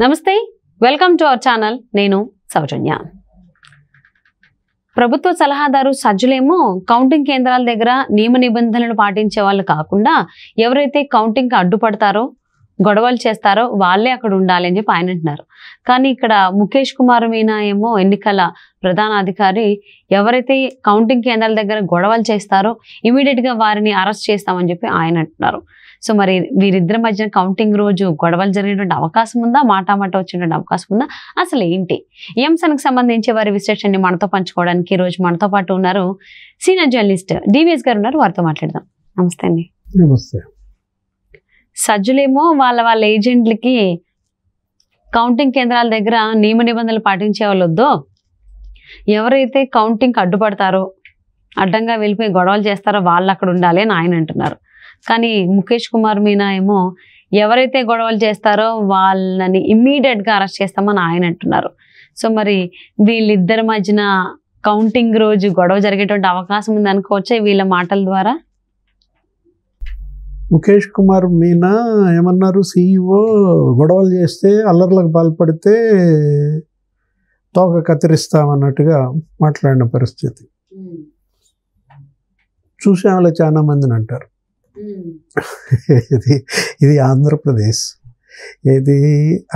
నమస్తే, welcome to our channel. నేను సౌజన్య. ప్రభుత్వ సలహాదారు సజ్జులేమో కౌంటింగ్ కేంద్రాల దగ్గర నియమ నిబంధనలు పాటించే వాళ్ళు కాకుండా ఎవరైతే కౌంటింగ్కి అడ్డుపడతారో గొడవలు చేస్తారో వాళ్ళే అక్కడ ఉండాలి అని చెప్పి ఆయన అంటున్నారు. కానీ ఇక్కడ ముఖేష్ కుమార్ మీనా ఏమో ఎన్నికల ప్రధాన అధికారి ఎవరైతే కౌంటింగ్ కేంద్రాల దగ్గర గొడవలు చేస్తారో ఇమీడియట్గా వారిని అరెస్ట్ చేస్తామని చెప్పి ఆయన అంటున్నారు. సో మరి వీరిద్దరి మధ్యన కౌంటింగ్ రోజు గొడవలు జరిగేటువంటి అవకాశం ఉందా, మాటామాట వచ్చేటువంటి అవకాశం ఉందా, అసలు ఏంటి ఈ అంశానికి సంబంధించి వారి విశ్లేషణని మనతో పంచుకోవడానికి ఈ రోజు మనతో పాటు ఉన్నారు సీనియర్ జర్నలిస్ట్ డివిఎస్ గారు ఉన్నారు. వారితో మాట్లాడదాం. నమస్తే అండి. నమస్తే. సజ్జులేమో వాళ్ళ ఏజెంట్లకి కౌంటింగ్ కేంద్రాల దగ్గర నియమ నిబంధనలు పాటించే వాళ్ళు వద్దో, ఎవరైతే కౌంటింగ్కి అడ్డుపడతారో అడ్డంగా వెళ్ళిపోయి గొడవలు చేస్తారో వాళ్ళు అక్కడ ఉండాలి అని ఆయన అంటున్నారు. కానీ ముఖేష్ కుమార్ మీనా ఏమో ఎవరైతే గొడవలు చేస్తారో వాళ్ళని ఇమ్మీడియట్గా అరెస్ట్ చేస్తామని ఆయన అంటున్నారు. సో మరి వీళ్ళిద్దరి మధ్యన కౌంటింగ్ రోజు గొడవ జరిగేటువంటి అవకాశం ఉంది అనుకోవచ్చా వీళ్ళ మాటల ద్వారా? ముఖేష్ కుమార్ మీనా ఏమన్నారు, CEO గొడవలు చేస్తే అల్లర్లకు పాల్పడితే తోక కత్తిరిస్తామన్నట్టుగా మాట్లాడిన పరిస్థితి చూసాములే చాలా మందిని అంటారు. ఇది ఆంధ్రప్రదేశ్. ఇది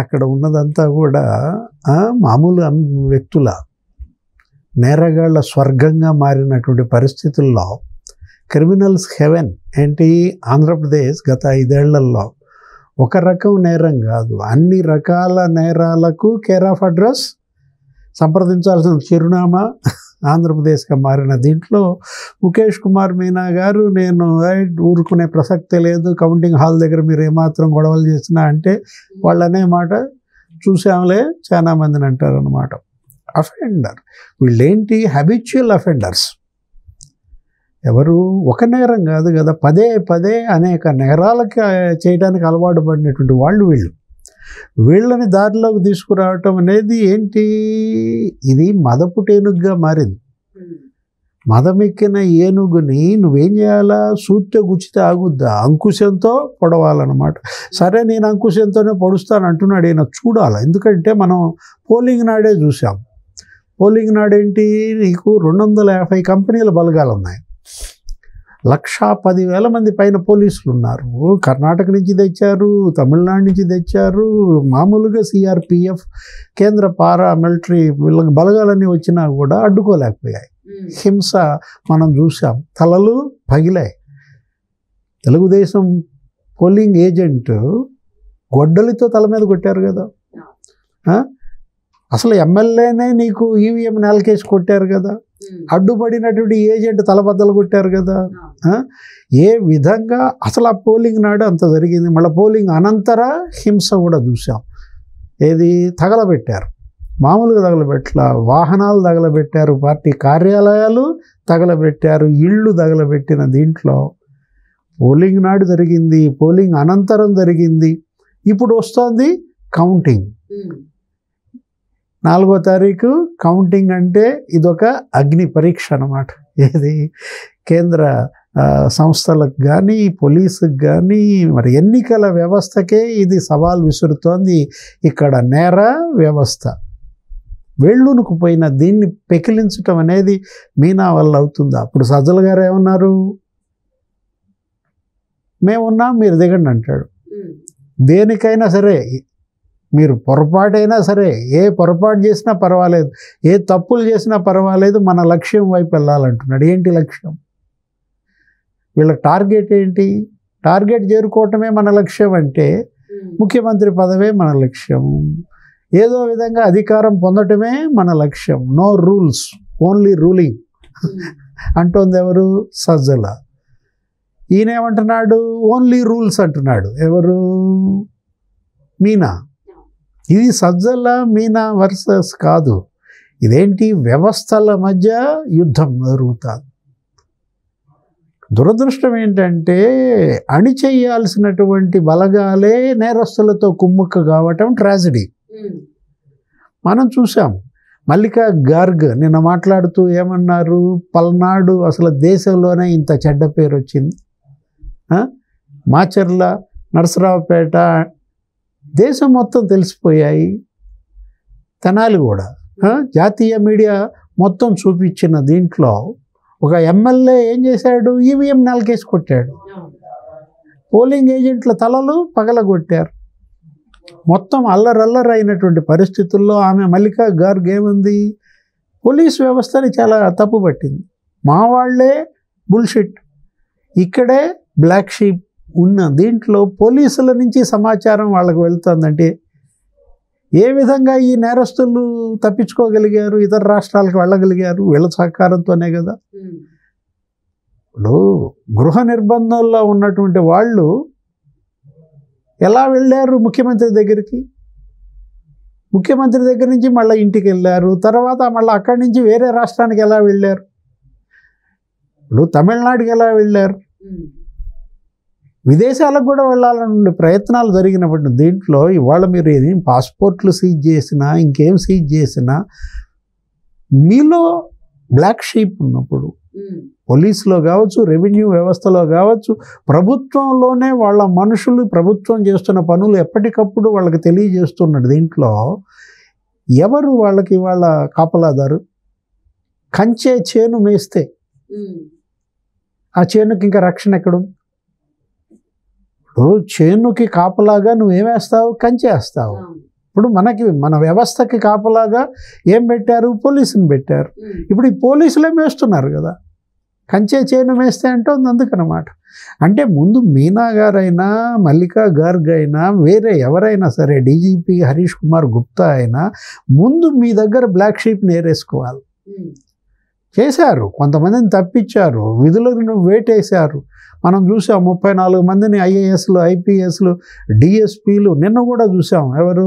అక్కడ ఉన్నదంతా కూడా మామూలు వ్యక్తుల నేరగాళ్ల స్వర్గంగా మారినటువంటి పరిస్థితుల్లో క్రిమినల్స్ హెవెన్ ఏంటి ఆంధ్రప్రదేశ్ గత 5 ఏళ్లలో ఒక రకం నేరం కాదు, అన్ని రకాల నేరాలకు కేర్ ఆఫ్ అడ్రస్, సంప్రదించాల్సిన చిరునామా ఆంధ్రప్రదేశ్గా మారిన దీంట్లో ముఖేష్ కుమార్ మీనా గారు నేను ఊరుకునే ప్రసక్తే లేదు, కౌంటింగ్ హాల్ దగ్గర మీరు ఏమాత్రం గొడవలు చేసినా అంటే వాళ్ళు అనే మాట చూసాంలే చాలా మందిని అంటారు అన్నమాట. అఫెండర్ వీళ్ళేంటి హ్యాబిచువల్ అఫెండర్స్. ఎవరు ఒక నేరం కాదు కదా, పదే అనేక నేరాలకి చేయడానికి అలవాటు పడినటువంటి వాళ్ళు వీళ్ళని దారిలోకి తీసుకురావటం అనేది ఏంటి, ఇది మదపుటేనుగుగా మారింది. మదమెక్కిన ఏనుగుని నువ్వేం చేయాలా, సూత్తే గుచ్చితే ఆగుద్దా, అంకుశంతో పొడవాలన్నమాట. సరే నేను అంకుశంతోనే పొడుస్తాను అంటున్నాడు ఈయన, చూడాలి. ఎందుకంటే మనం పోలింగ్ నాడే చూసాం. పోలింగ్ నాడేంటి, నీకు 250 కంపెనీల బలగాలు ఉన్నాయి, 1,10,000 మంది పైన పోలీసులు ఉన్నారు. కర్ణాటక నుంచి తెచ్చారు, తమిళనాడు నుంచి తెచ్చారు, మామూలుగా CRPF కేంద్ర పారామిలిటరీ బలగాలన్నీ వచ్చినా కూడా అడ్డుకోలేకపోయాయి. హింస మనం చూసాం, తలలు పగిలాయి. తెలుగుదేశం పోలింగ్ ఏజెంట్ గొడ్డలితో తల మీద కొట్టారు కదా, అసలు ఎమ్మెల్యేనే నీకు EVM నెలకేసి కొట్టారు కదా, అడ్డుపడినటువంటి ఏజెంట్ తలబద్దలు కొట్టారు కదా. ఏ విధంగా అసలు ఆ పోలింగ్ నాడు అంత జరిగింది. మళ్ళీ పోలింగ్ అనంతర హింస కూడా చూసాం. ఏది తగలబెట్టారు, మామూలుగా తగలబెట్ల, వాహనాలు తగలబెట్టారు, పార్టీ కార్యాలయాలు తగలబెట్టారు, ఇళ్ళు తగలబెట్టిన దీంట్లో పోలింగ్ నాడు జరిగింది, పోలింగ్ అనంతరం జరిగింది. ఇప్పుడు వస్తుంది కౌంటింగ్. 4వ తారీఖు కౌంటింగ్ అంటే ఇదొక అగ్ని పరీక్ష అన్నమాట. ఏది కేంద్ర సంస్థలకు కానీ పోలీసుకు కానీ మరి ఎన్నికల వ్యవస్థకే ఇది సవాల్ విసురుతోంది. ఇక్కడ నేర వ్యవస్థ వేళ్ళునుకు పోయిన దీన్ని పెకిలించటం అనేది మీనా వల్ల అవుతుందా? అప్పుడు సజ్జల గారు ఏమన్నారు, మేమున్నాం మీరు దిగండి అంటాడు. దేనికైనా సరే మీరు పొరపాటైనా సరే, ఏ పొరపాటు చేసినా పర్వాలేదు, ఏ తప్పులు చేసినా పర్వాలేదు, మన లక్ష్యం వైపు వెళ్ళాలంటున్నాడు. ఏంటి లక్ష్యం? వీళ్ళ టార్గెట్ ఏంటి? టార్గెట్ చేరుకోవటమే మన లక్ష్యం అంటే ముఖ్యమంత్రి పదవే మన లక్ష్యం, ఏదో విధంగా అధికారం పొందటమే మన లక్ష్యం. నో రూల్స్, ఓన్లీ రూలింగ్ అంటోంది ఎవరు? సజ్జల. ఈయనేమంటున్నాడు? ఓన్లీ రూల్స్ అంటున్నాడు. ఎవరు? మీనా. ఇది సజ్జల మీనా వర్సెస్ కాదు, ఇదేంటి వ్యవస్థల మధ్య యుద్ధం జరుగుతుంది. దురదృష్టం ఏంటంటే అణిచేయాల్సినటువంటి బలగాలే నేరస్తులతో కుమ్ముక్క కావటం ట్రాజడీ. మనం చూసాం. మల్లికా గార్గ్ నిన్న మాట్లాడుతూ ఏమన్నారు, పల్నాడు అసలు దేశంలోనే ఇంత చెడ్డ పేరు వచ్చింది, మాచర్ల, నరసరావుపేట దేశం మొత్తం తెలిసిపోయాయి. తెనాలి కూడా జాతీయ మీడియా మొత్తం చూపించిన దీంట్లో ఒక ఎమ్మెల్యే ఏం చేశాడు, ఈవీఎం నెలకేసి కొట్టాడు. పోలింగ్ ఏజెంట్ల తలలు పగలగొట్టారు. మొత్తం అల్లరల్లరి అయినటువంటి పరిస్థితుల్లో ఆమె మల్లికా గార్గ్ ఏముంది, పోలీస్ వ్యవస్థని చాలా తప్పు పట్టింది. మా వాళ్ళే బుల్షిట్, ఇక్కడే బ్లాక్ షీప్ ఉన్న దీంట్లో పోలీసుల నుంచి సమాచారం వాళ్ళకు వెళ్తుందంటే ఏ విధంగా ఈ నేరస్తులు తప్పించుకోగలిగారు, ఇతర రాష్ట్రాలకు వెళ్ళగలిగారు? వీళ్ళ సహకారంతోనే కదా. ఇప్పుడు గృహ నిర్బంధంలో ఉన్నటువంటి వాళ్ళు ఎలా వెళ్ళారు ముఖ్యమంత్రి దగ్గరికి? ముఖ్యమంత్రి దగ్గర నుంచి మళ్ళీ ఇంటికి వెళ్ళారు, తర్వాత మళ్ళీ అక్కడి నుంచి వేరే రాష్ట్రానికి ఎలా వెళ్ళారు? ఇప్పుడు తమిళనాడుకి ఎలా వెళ్ళారు? విదేశాలకు కూడా వెళ్ళాలనే ప్రయత్నాలు జరిగినప్పుడు దీంట్లో ఇవాళ మీరు ఏం పాస్పోర్ట్లు సీజ్ చేసినా, ఇంకేం సీజ్ చేసినా, మీలో బ్లాక్ షీప్ ఉన్నప్పుడు పోలీసులో కావచ్చు, రెవెన్యూ వ్యవస్థలో కావచ్చు, ప్రభుత్వంలోనే వాళ్ళ మనుషులు ప్రభుత్వం చేస్తున్న పనులు ఎప్పటికప్పుడు వాళ్ళకి తెలియజేస్తున్నాడు. దీంట్లో ఎవరు వాళ్ళకి వాళ్ళ కాపలాదారు? కంచే చేను మేస్తే ఆ చేనుకి ఇంకా రక్షణ ఎక్కడుంది? ఇప్పుడు చేనుకి కాపలాగా నువ్వేమేస్తావు? కంచేస్తావు. ఇప్పుడు మన వ్యవస్థకి కాపలాగా ఏం పెట్టారు? పోలీసుని పెట్టారు. ఇప్పుడు ఈ పోలీసులే మేస్తున్నారు కదా, కంచే చేను మేస్తే అంటే ఉంది. అందుకనమాట. అంటే ముందు మీనా గారైనా, మల్లికా గార్గ్ అయినా, వేరే ఎవరైనా సరే, డీజీపీ హరీష్ కుమార్ గుప్తా అయినా ముందు మీ దగ్గర బ్లాక్ షీప్ని ఏరేసుకోవాలి. చేశారు, కొంతమందిని తప్పించారు, విధులను వేటేశారు. మనం చూసాం 34 మందిని ఐఏఎస్లు, ఐపీఎస్లు, డిఎస్పీలు నిన్న కూడా చూసాం. ఎవరు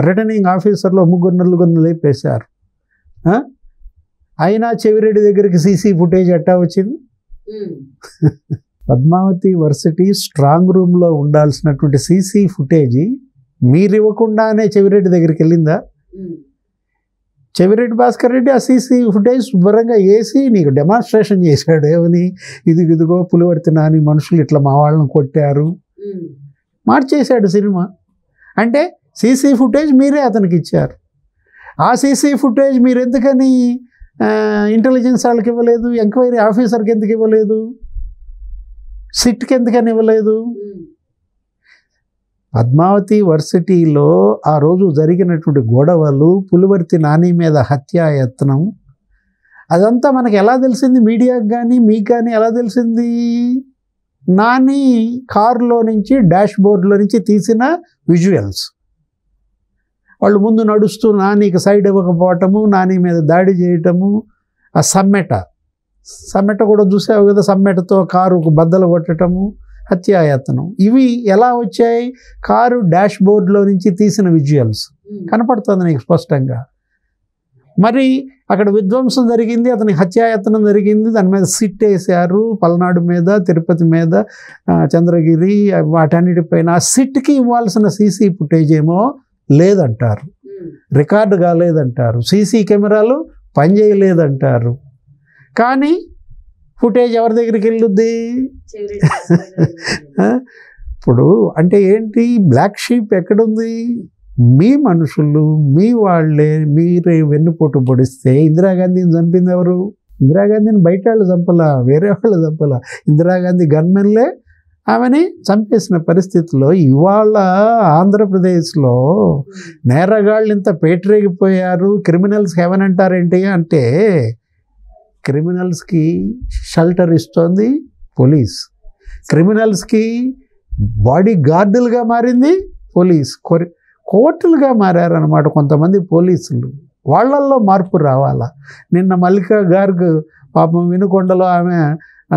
రిటర్నింగ్ ఆఫీసర్లో 3 లేపేశారు. అయినా చెవిరెడ్డి దగ్గరికి సీసీ ఫుటేజ్ ఎట్టా వచ్చింది? పద్మావతి వర్సిటీ స్ట్రాంగ్ రూమ్లో ఉండాల్సినటువంటి సీసీ ఫుటేజీ మీరు ఇవ్వకుండానే చెవిరెడ్డి దగ్గరికి వెళ్ళిందా? చెవిరెడ్డి భాస్కర్ రెడ్డి ఆ సీసీ ఫుటేజ్ శుభ్రంగా వేసి నీకు డెమాన్స్ట్రేషన్ చేశాడు. ఏమని? ఇదిగో పులివర్తి నాని మనుషులు ఇట్లా మా వాళ్ళని కొట్టారు, మార్చేశాడు సినిమా. అంటే సీసీ ఫుటేజ్ మీరే అతనికి ఇచ్చారు. ఆ సీసీ ఫుటేజ్ మీరు ఎందుకని ఇంటెలిజెన్స్ వాళ్ళకి ఇవ్వలేదు? ఎంక్వైరీ ఆఫీసర్కి ఎందుకు ఇవ్వలేదు? సిట్కి ఎందుకని ఇవ్వలేదు? పద్మావతి వర్సిటీలో ఆ రోజు జరిగినటువంటి గొడవలు, పులివర్తి నాని మీద హత్యాయత్నం, అదంతా మనకు ఎలా తెలిసింది? మీడియాకి కానీ మీకు కానీ ఎలా తెలిసింది? నాని కారులో నుంచి, డాష్ బోర్డులో నుంచి తీసిన విజువల్స్. వాళ్ళు ముందు నడుస్తూ నానికి సైడ్ ఇవ్వకపోవటము, నాని మీద దాడి చేయటము, ఆ సమ్మెట కూడా చూసావు కదా, సమ్మెటతో కారుకు బద్దలు కొట్టటము, హత్యాయత్నం. ఇవి ఎలా వచ్చాయి? కారు డాష్ బోర్డులో నుంచి తీసిన విజువల్స్ కనపడుతుంది నీకు స్పష్టంగా. మరి అక్కడ విధ్వంసం జరిగింది, అతనికి హత్యాయత్నం జరిగింది, దాని మీద సిట్ వేశారు. పల్నాడు మీద, తిరుపతి మీద, చంద్రగిరి, వాటన్నిటిపైన. ఆ సిట్కి ఇవ్వాల్సిన సీసీ ఫుటేజ్ ఏమో లేదంటారు, రికార్డు కాలేదంటారు, సీసీ కెమెరాలు పనిచేయలేదంటారు. కానీ ఫుటేజ్ ఎవరి దగ్గరికి వెళ్ళుద్ది? ఇప్పుడు అంటే ఏంటి? బ్లాక్ షీప్ ఎక్కడుంది? మీ మనుషులు, మీ వాళ్ళే, మీరే వెన్నుపోటు పొడిస్తే ఇందిరాగాంధీని చంపింది ఎవరు? ఇందిరాగాంధీని బయట వాళ్ళు చంపలా, వేరే వాళ్ళు చంపలా. ఇందిరాగాంధీ గన్మెన్లే ఆమెని చంపేసిన పరిస్థితుల్లో ఇవాళ ఆంధ్రప్రదేశ్లో నేరగాళ్ళు ఇంత పేటరేగిపోయారు. క్రిమినల్స్ ఏమనంటారేంటి అంటే, క్రిమినల్స్కి షెల్టర్ ఇస్తోంది పోలీస్, క్రిమినల్స్కి బాడీ గార్డులుగా మారింది పోలీస్, కోర్టులుగా మారారనమాట కొంతమంది పోలీసులు. వాళ్ళల్లో మార్పు రావాలా? నిన్న మల్లికా గార్గ్ పాపం వినుకొండలో ఆమె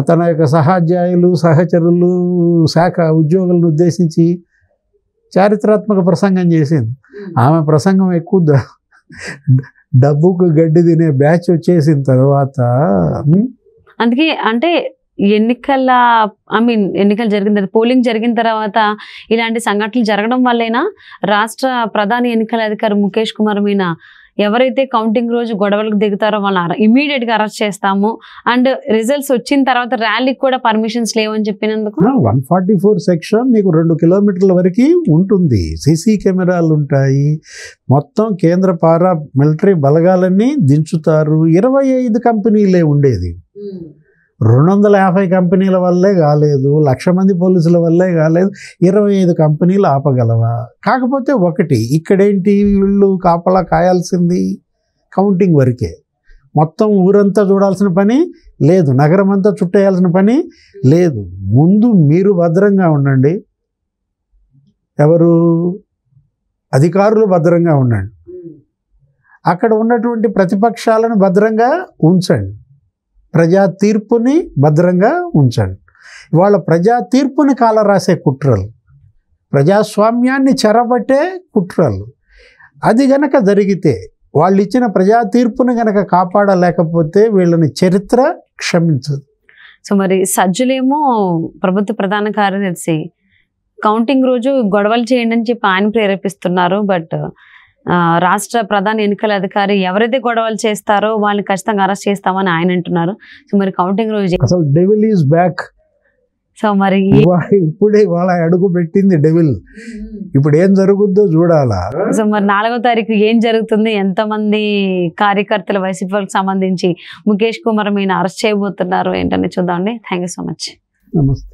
తన యొక్క సహాధ్యాయులు, సహచరులు, శాఖ ఉద్యోగులను ఉద్దేశించి చారిత్రాత్మక ప్రసంగం చేసింది. ఆమె ప్రసంగం ఎక్కువ డబ్బుకు గడ్డి తినే బ్యాచ్ వచ్చేసిన తర్వాత అందుకే అంటే ఎన్నికలు జరిగిన పోలింగ్ జరిగిన తర్వాత ఇలాంటి సంఘటనలు జరగడం వల్లైనా రాష్ట్ర ప్రధాన ఎన్నికల అధికారి ముఖేష్ కుమార్ మీనా ఎవరైతే కౌంటింగ్ రోజు గొడవలకు దిగుతారో వాళ్ళని ఇమీడియట్ గా అరెస్ట్ చేస్తాము, అండ్ రిజల్ట్స్ వచ్చిన తర్వాత ర్యాలీకి కూడా పర్మిషన్స్ లేవని చెప్పినందుకు 144 సెక్షన్ నీకు 2 కిలోమీటర్ల వరకు ఉంటుంది. సీసీ కెమెరాలు ఉంటాయి, మొత్తం కేంద్ర పారా మిలిటరీ బలగాలన్నీ దించుతారు. 25 కంపెనీలే ఉండేది, 250 కంపెనీల వల్లే కాలేదు, 1,00,000 మంది పోలీసుల వల్లే కాలేదు. 25 కంపెనీలు ఆపగలవా? కాకపోతే ఒకటి, ఇక్కడేంటి వీళ్ళు కాపలా కాయాల్సింది కౌంటింగ్ వరకే, మొత్తం ఊరంతా చూడాల్సిన పని లేదు, నగరం అంతా చుట్టేయాల్సిన పని లేదు. ముందు మీరు భద్రంగా ఉండండి, ఎవరు అధికారులు భద్రంగా ఉండండి, అక్కడ ఉన్నటువంటి ప్రతిపక్షాలను భద్రంగా ఉంచండి, ప్రజా తీర్పుని భద్రంగా ఉంచండి. ఇవాళ ప్రజా తీర్పుని కాలరాసే కుట్రలు, ప్రజాస్వామ్యాన్ని చెరబట్టే కుట్రలు, అది గనక జరిగితే, వాళ్ళు ఇచ్చిన ప్రజా తీర్పుని గనక కాపాడలేకపోతే వీళ్ళని చరిత్ర క్షమించదు. సో మరి సజ్జులేమో ప్రభుత్వ ప్రధాన కార్యదర్శి కౌంటింగ్ రోజు గొడవలు చేయండి అని చెప్పి ఆయన ప్రేరేపిస్తున్నారు. బట్ రాష్ట్ర ప్రధాన ఎన్నికల అధికారి ఎవరైతే గొడవలు చేస్తారో వాళ్ళని ఖచ్చితంగా అరెస్ట్ చేస్తామని ఆయన అంటున్నారు. సో మరి కౌంటింగ్ రోజు అసలు డెవిల్ ఈజ్ బ్యాక్. సో మరి ఇప్పుడే వాళ్ళ అడుగు పెట్టింది డెవిల్, ఇప్పుడు ఏం జరుగుద్దో చూడాలా. సో మరి 4వ తారీఖు ఏం జరుగుతుంది, ఎంతమంది కార్యకర్తలు వైసీపీకి సంబంధించి ముఖేష్ కుమార్ మీన అరెస్ట్ చేయబోతున్నారు ఏంటని చూద్దామండి. Thank you so much. నమస్తే.